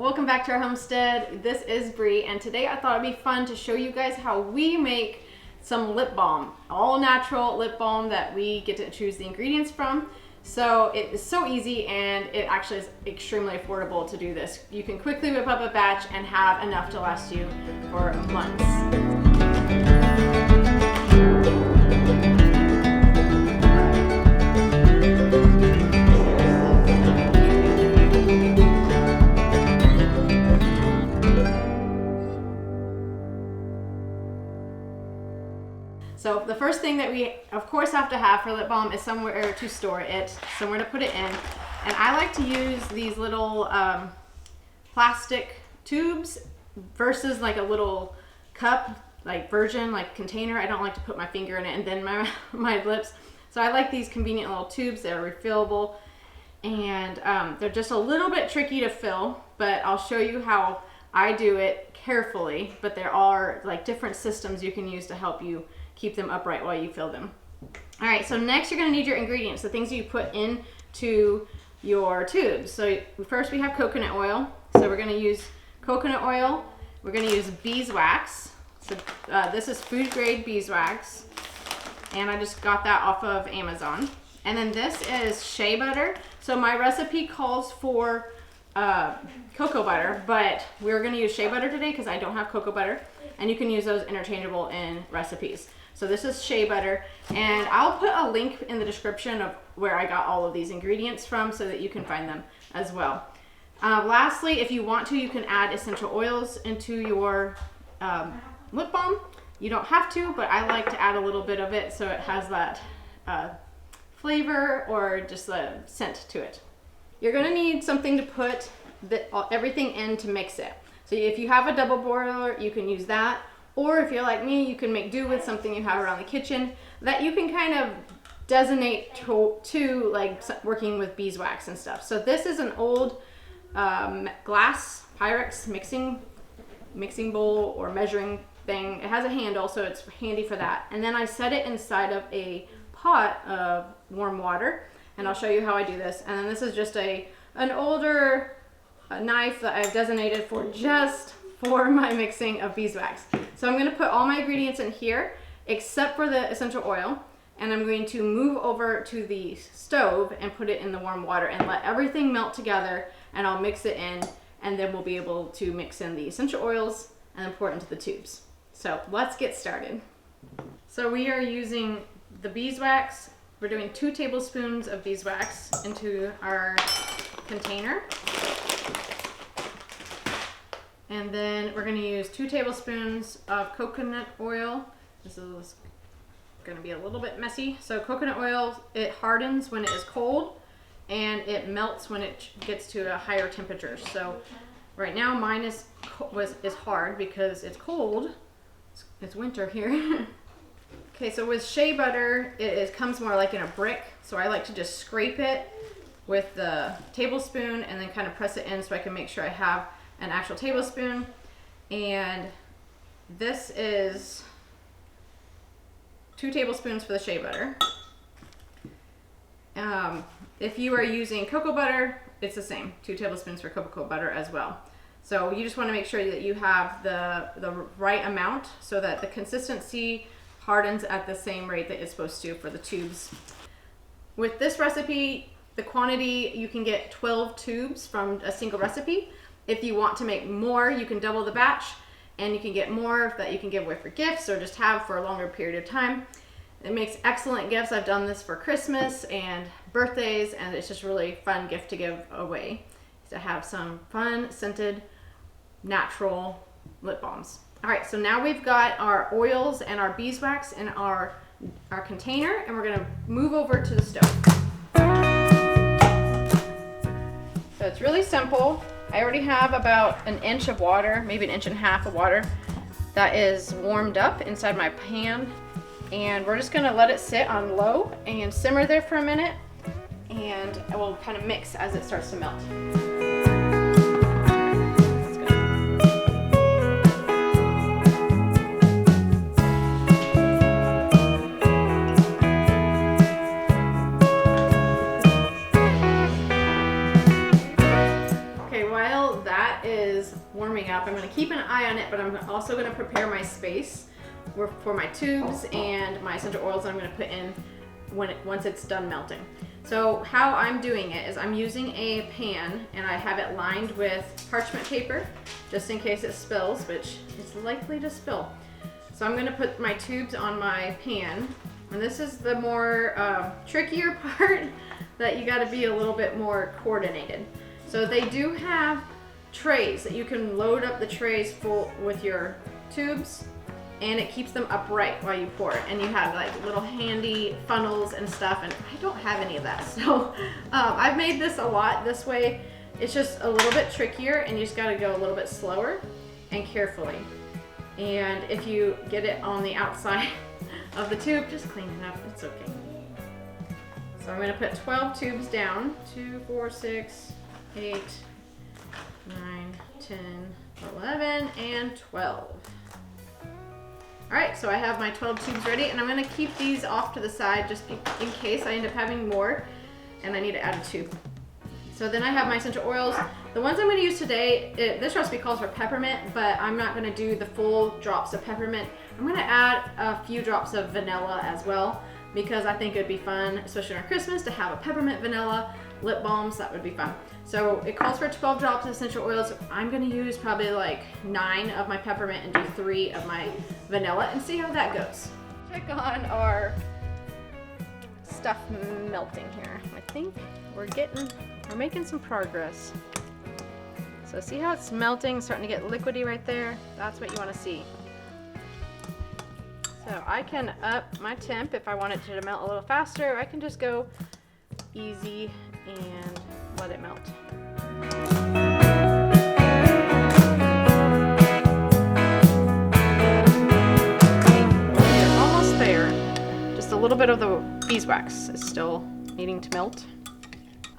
Welcome back to our homestead. This is Bree, and today I thought it'd be fun to show you guys how we make some lip balm, all natural lip balm that we get to choose the ingredients from. So it is so easy, and it actually is extremely affordable to do this. You can quickly whip up a batch and have enough to last you for months. So the first thing that we of course have to have for lip balm is somewhere to store it, somewhere to put it in. And I like to use these little plastic tubes versus like a little cup, like version, like container. I don't like to put my finger in it and then my lips. So I like these convenient little tubes that are refillable, and they're just a little bit tricky to fill, but I'll show you how I do it carefully. But there are like different systems you can use to help you keep them upright while you fill them. All right, so next you're gonna need your ingredients, the things you put into your tubes. So first we have coconut oil. So we're gonna use coconut oil. We're gonna use beeswax. So this is food grade beeswax, and I just got that off of Amazon. And then this is shea butter. So my recipe calls for cocoa butter, but we're gonna use shea butter today because I don't have cocoa butter, and you can use those interchangeable in recipes. So this is shea butter, and I'll put a link in the description of where I got all of these ingredients from so that you can find them as well. Lastly, if you want to, you can add essential oils into your lip balm. You don't have to, but I like to add a little bit of it so it has that flavor or just a scent to it. You're gonna need something to put everything in to mix it. So if you have a double boiler, you can use that. Or if you're like me, you can make do with something you have around the kitchen that you can kind of designate to like working with beeswax and stuff. So this is an old glass Pyrex mixing bowl or measuring thing. It has a handle, so it's handy for that. And then I set it inside of a pot of warm water, and I'll show you how I do this. And then this is just an older knife that I've designated for my mixing of beeswax. So I'm going to put all my ingredients in here except for the essential oil, and I'm going to move over to the stove and put it in the warm water and let everything melt together, and I'll mix it in, and then we'll be able to mix in the essential oils and then pour it into the tubes. So let's get started. So we are using the beeswax. We're doing 2 tablespoons of beeswax into our container. And then we're gonna use 2 tablespoons of coconut oil. This is gonna be a little bit messy. So coconut oil, it hardens when it is cold, and it melts when it gets to a higher temperature. So right now mine is hard because it's cold. It's winter here. Okay, so with shea butter, it comes more like in a brick. So I like to just scrape it with the tablespoon and then kind of press it in so I can make sure I have an actual tablespoon. And this is 2 tablespoons for the shea butter. If you are using cocoa butter, it's the same, 2 tablespoons for cocoa butter as well. So you just want to make sure that you have the right amount so that the consistency hardens at the same rate that it's supposed to for the tubes. With this recipe, the quantity, you can get 12 tubes from a single recipe. If you want to make more, you can double the batch, and you can get more that you can give away for gifts or just have for a longer period of time. It makes excellent gifts. I've done this for Christmas and birthdays, and it's just really fun gift to give away, to have some fun scented natural lip balms. All right, so now we've got our oils and our beeswax in our container, and we're gonna move over to the stove. So it's really simple. I already have about 1 inch of water, maybe 1.5 inches of water that is warmed up inside my pan, and we're just gonna let it sit on low and simmer there for a minute, and it will kind of mix as it starts to melt. Okay, while that that is warming up, I'm gonna keep an eye on it, but I'm also gonna prepare my space for my tubes and my essential oils I'm gonna put in once it's done melting. So how I'm doing it is I'm using a pan and I have it lined with parchment paper just in case it spills, which is likely to spill. So I'm gonna put my tubes on my pan, and this is the more trickier part that you gotta be a little bit more coordinated. So they do have trays that you can load up the trays full with your tubes, and it keeps them upright while you pour it. And you have like little handy funnels and stuff, and I don't have any of that. So I've made this a lot this way. It's just a little bit trickier, and you just gotta go a little bit slower and carefully. And if you get it on the outside of the tube, just clean it up, it's okay. So I'm gonna put 12 tubes down, 2, 4, 6, 8, 9, 10, 11, and 12. All right, so I have my 12 tubes ready, and I'm gonna keep these off to the side just in case I end up having more and I need to add a tube. So then I have my essential oils. The ones I'm gonna use today, this recipe calls for peppermint, but I'm not gonna do the full drops of peppermint. I'm gonna add a few drops of vanilla as well, because I think it'd be fun, especially on Christmas, to have a peppermint vanilla lip balms. That would be fun. So it calls for 12 drops of essential oils. I'm gonna use probably like 9 of my peppermint and do 3 of my vanilla and see how that goes. Check on our stuff melting here. I think we're making some progress. So see how it's melting, starting to get liquidy right there? That's what you wanna see. So I can up my temp if I want it to melt a little faster. I can just go easy and let it melt. We're almost there. Just a little bit of the beeswax is still needing to melt.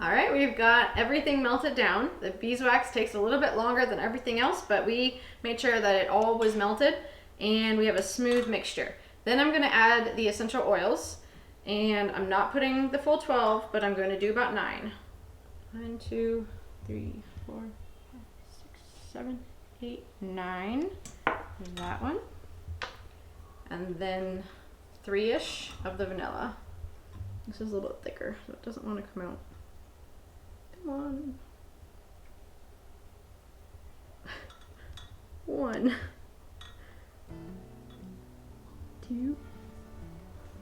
All right, we've got everything melted down. The beeswax takes a little bit longer than everything else, but we made sure that it all was melted and we have a smooth mixture. Then I'm gonna add the essential oils, and I'm not putting the full 12, but I'm going to do about 9. 1, 2, 3, 4, 5, 6, 7, 8, 9. That one. And then 3-ish of the vanilla. This is a little bit thicker, so it doesn't want to come out. Come on. 1, 2.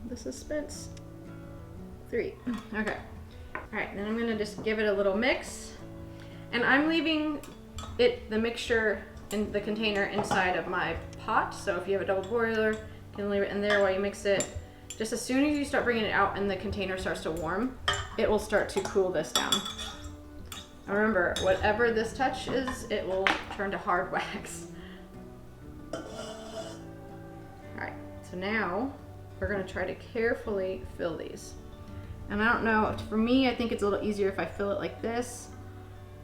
The suspense. 3. Okay. All right, then I'm gonna just give it a little mix, and I'm leaving the mixture in the container inside of my pot. So if you have a double boiler, you can leave it in there while you mix it. Just as soon as you start bringing it out and the container starts to warm, it will start to cool this down. And remember, whatever this touch is, it will turn to hard wax. All right, so now we're gonna try to carefully fill these. And I don't know, for me, I think it's a little easier if I fill it like this.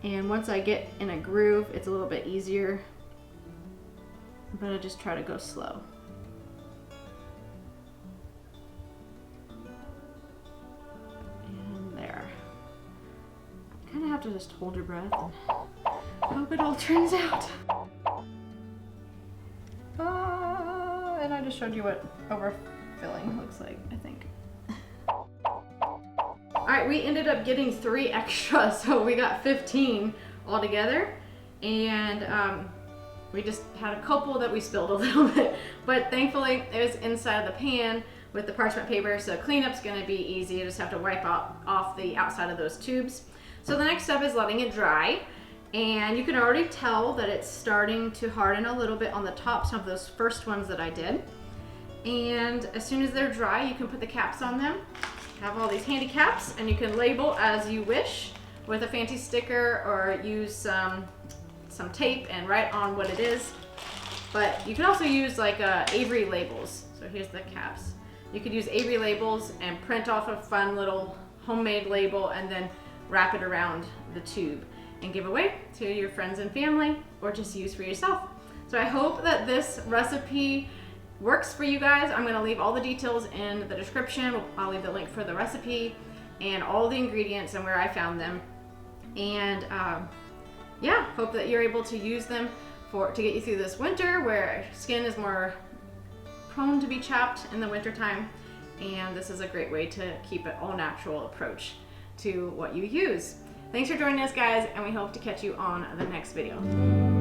And once I get in a groove, it's a little bit easier. But I just try to go slow. And there. You kind of have to just hold your breath and hope it all turns out. And I just showed you what overfilling looks like, I think. All right, we ended up getting 3 extra, so we got 15 altogether. And we just had a couple that we spilled a little bit, but thankfully it was inside of the pan with the parchment paper, so cleanup's gonna be easy. You just have to wipe off the outside of those tubes. So the next step is letting it dry. And you can already tell that it's starting to harden a little bit on the tops of those first ones that I did. And as soon as they're dry, you can put the caps on them. Have all these handy caps, and you can label as you wish with a fancy sticker, or use some tape and write on what it is. But you can also use like Avery labels. So here's the caps. You could use Avery labels and print off a fun little homemade label and then wrap it around the tube and give away to your friends and family, or just use for yourself. So I hope that this recipe works for you guys. I'm gonna leave all the details in the description. I'll leave the link for the recipe and all the ingredients and where I found them. And yeah, hope that you're able to use them to get you through this winter where skin is more prone to be chapped in the winter time. And this is a great way to keep an all natural approach to what you use. Thanks for joining us, guys, and we hope to catch you on the next video.